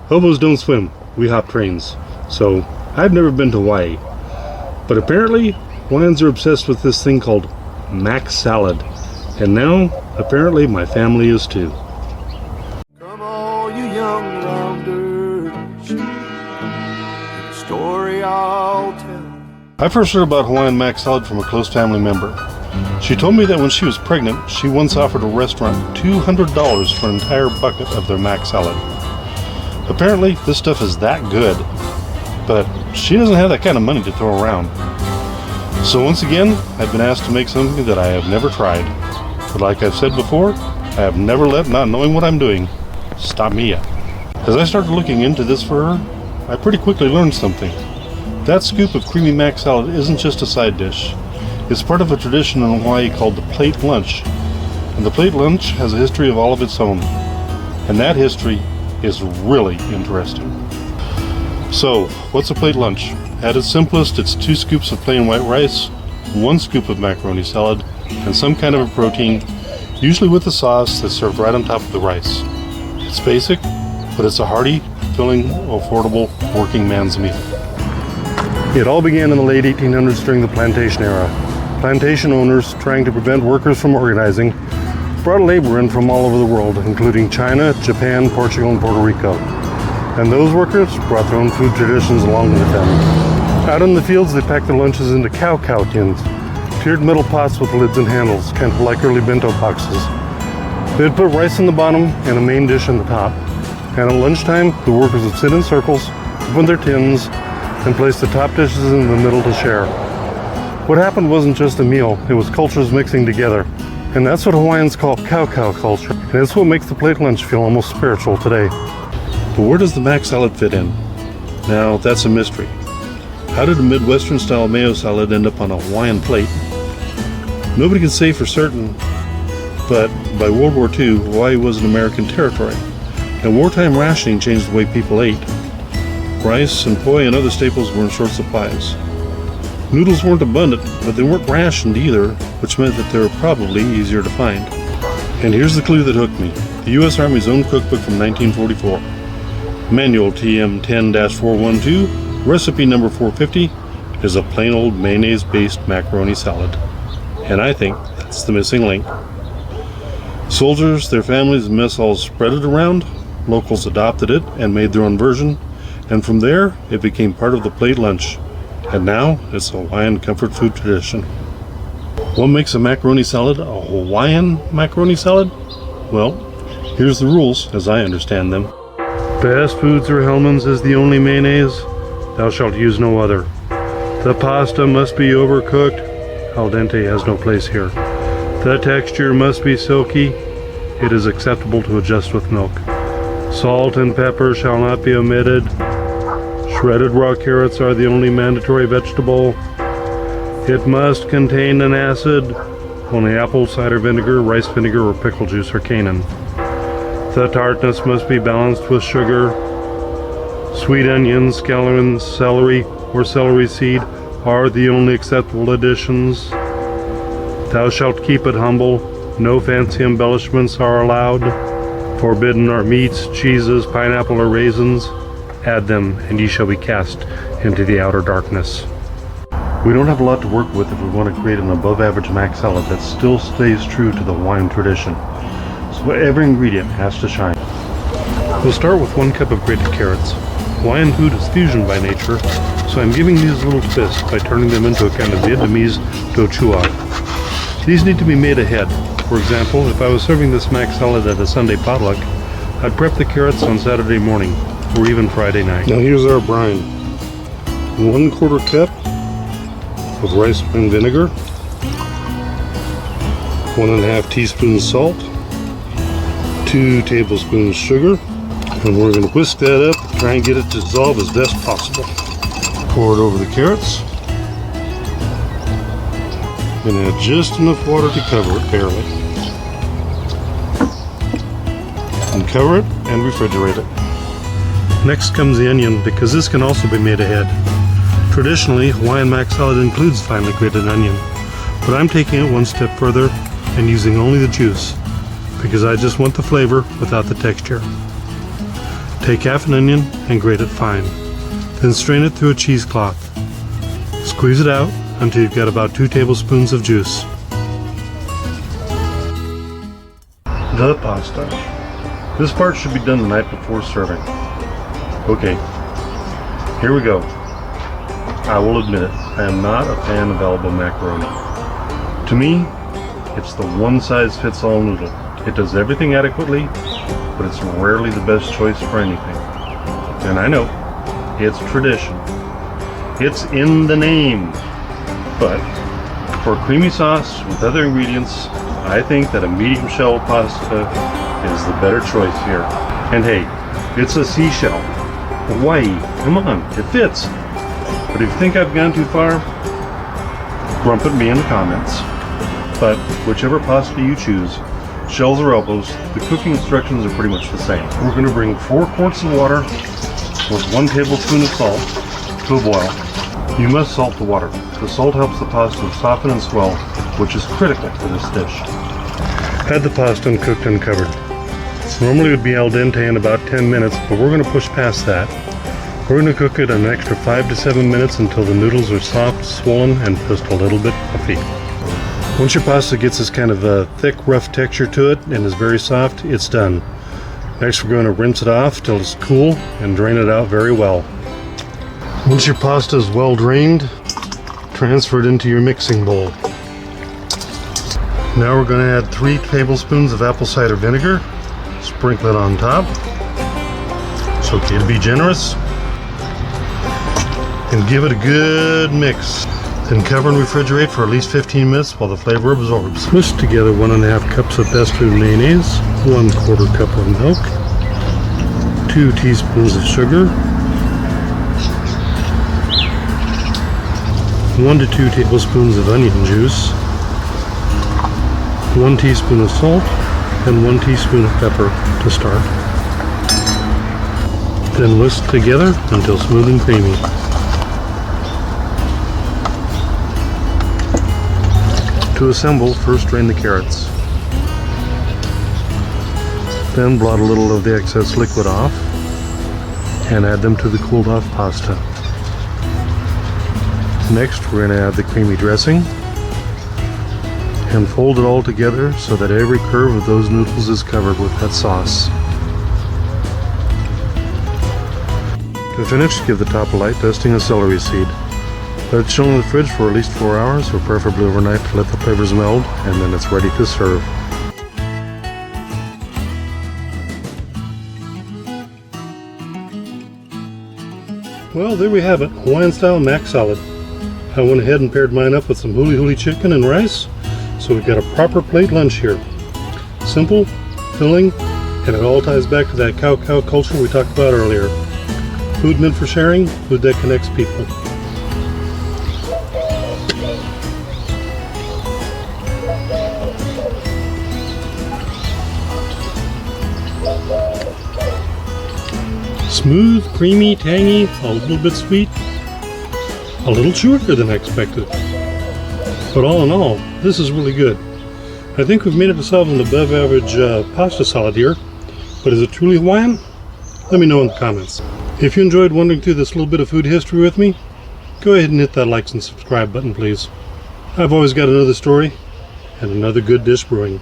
Hobos don't swim, we hop trains. So, I've never been to Hawaii. But apparently, Hawaiians are obsessed with this thing called Mac Salad. And now, apparently, my family is too. Come all you young rounders, the story I'll tell. I first heard about Hawaiian Mac Salad from a close family member. She told me that when she was pregnant, she once offered a restaurant $200 for an entire bucket of their Mac Salad. Apparently, this stuff is that good, but she doesn't have that kind of money to throw around. So once again, I've been asked to make something that I have never tried. But like I've said before, I have never let not knowing what I'm doing stop me yet. As I started looking into this for her, I pretty quickly learned something. That scoop of creamy Mac Salad isn't just a side dish. It's part of a tradition in Hawaii called the plate lunch. And the plate lunch has a history of all of its own. And that history is really interesting. So, what's a plate lunch? At its simplest, it's 2 scoops of plain white rice, 1 scoop of macaroni salad, and some kind of a protein, usually with a sauce that's served right on top of the rice. It's basic, but it's a hearty, filling, affordable working man's meal. It all began in the late 1800s during the plantation era. Plantation owners, trying to prevent workers from organizing, brought labor in from all over the world, including China, Japan, Portugal, and Puerto Rico. And those workers brought their own food traditions along with them. Out in the fields, they packed their lunches into cow tins, tiered metal pots with lids and handles, kind of like early bento boxes. They'd put rice in the bottom and a main dish on the top. And at lunchtime, the workers would sit in circles, open their tins, and place the top dishes in the middle to share. What happened wasn't just a meal, it was cultures mixing together. And that's what Hawaiians call cow culture. And it's what makes the plate lunch feel almost spiritual today. But where does the Mac Salad fit in? Now, that's a mystery. How did a Midwestern-style mayo salad end up on a Hawaiian plate? Nobody can say for certain, but by World War II, Hawaii was an American territory, and wartime rationing changed the way people ate. Rice and poi and other staples were in short supplies. Noodles weren't abundant, but they weren't rationed either, which meant that they were probably easier to find. And here's the clue that hooked me. The U.S. Army's own cookbook from 1944. Manual TM 10-412, recipe number 450, is a plain old mayonnaise-based macaroni salad. And I think that's the missing link. Soldiers, their families, and mess halls spread it around, locals adopted it and made their own version, and from there it became part of the plate lunch. And now it's a Hawaiian comfort food tradition. What makes a macaroni salad a Hawaiian macaroni salad? Well, here's the rules as I understand them. Fast Foods or Hellmann's is the only mayonnaise. Thou shalt use no other. The pasta must be overcooked. Al dente has no place here. The texture must be silky. It is acceptable to adjust with milk. Salt and pepper shall not be omitted. Shredded raw carrots are the only mandatory vegetable. It must contain an acid. Only apple cider vinegar, rice vinegar, or pickle juice are Canon. The tartness must be balanced with sugar. Sweet onions, scallions, celery, or celery seed are the only acceptable additions. Thou shalt keep it humble. No fancy embellishments are allowed. Forbidden are meats, cheeses, pineapple, or raisins. Add them, and ye shall be cast into the outer darkness. We don't have a lot to work with if we want to create an above-average Mac Salad that still stays true to the Hawaiian tradition. So every ingredient has to shine. We'll start with 1 cup of grated carrots. Hawaiian food is fusion by nature, so I'm giving these a little twist by turning them into a kind of Vietnamese chua. These need to be made ahead. For example, if I was serving this Mac Salad at a Sunday potluck, I'd prep the carrots on Saturday morning, or even Friday night. Now here's our brine. 1/4 cup of rice and vinegar, 1½ teaspoons salt, 2 tablespoons sugar, and we're going to whisk that up, try and get it to dissolve as best possible. Pour it over the carrots, and add just enough water to cover it barely. And cover it and refrigerate it. Next comes the onion, because this can also be made ahead. Traditionally, Hawaiian Mac Salad includes finely grated onion, but I'm taking it one step further and using only the juice, because I just want the flavor without the texture. Take half an onion and grate it fine. Then strain it through a cheesecloth. Squeeze it out until you've got about 2 tablespoons of juice. The pasta. This part should be done the night before serving. Okay, here we go. I will admit it, I am not a fan of elbow macaroni. To me, it's the one-size-fits-all noodle. It does everything adequately, but it's rarely the best choice for anything. And I know, it's tradition. It's in the name. But for a creamy sauce with other ingredients, I think that a medium shell pasta is the better choice here. And hey, it's a seashell. Hawaii, come on, it fits. But if you think I've gone too far, grump at me in the comments. But whichever pasta you choose, shells or elbows, the cooking instructions are pretty much the same. We're going to bring 4 quarts of water with 1 tablespoon of salt to a boil. You must salt the water. The salt helps the pasta soften and swell, which is critical for this dish. Had the pasta uncooked and covered. Normally it would be al dente in about 10 minutes, but we're going to push past that. We're going to cook it an extra 5 to 7 minutes until the noodles are soft, swollen, and just a little bit puffy. Once your pasta gets this kind of a thick, rough texture to it and is very soft, it's done. Next we're going to rinse it off till it's cool and drain it out very well. Once your pasta is well drained, transfer it into your mixing bowl. Now we're going to add 3 tablespoons of apple cider vinegar. Sprinkle it on top. It's okay to be generous. And give it a good mix. Then cover and refrigerate for at least 15 minutes while the flavor absorbs. Whisk together 1.5 cups of best food mayonnaise, 1/4 cup of milk, 2 teaspoons of sugar, 1 to 2 tablespoons of onion juice, 1 teaspoon of salt, and 1 teaspoon of pepper to start. Then whisk together until smooth and creamy. To assemble, first drain the carrots. Then blot a little of the excess liquid off and add them to the cooled off pasta. Next, we're going to add the creamy dressing and fold it all together so that every curve of those noodles is covered with that sauce. To finish, give the top a light dusting of celery seed. Let it chill in the fridge for at least 4 hours, or preferably overnight, to let the flavors meld, and then it's ready to serve. Well, there we have it, Hawaiian-style Mac Salad. I went ahead and paired mine up with some huli-huli chicken and rice, so we've got a proper plate lunch here. Simple, filling, and it all ties back to that cow-cow culture we talked about earlier. Food meant for sharing, food that connects people. Smooth, creamy, tangy, a little bit sweet, a little chewier than I expected. But all in all, this is really good. I think we've made ourselves an above average pasta salad here, but is it truly Hawaiian? Let me know in the comments. If you enjoyed wandering through this little bit of food history with me, go ahead and hit that like and subscribe button, please. I've always got another story and another good dish brewing.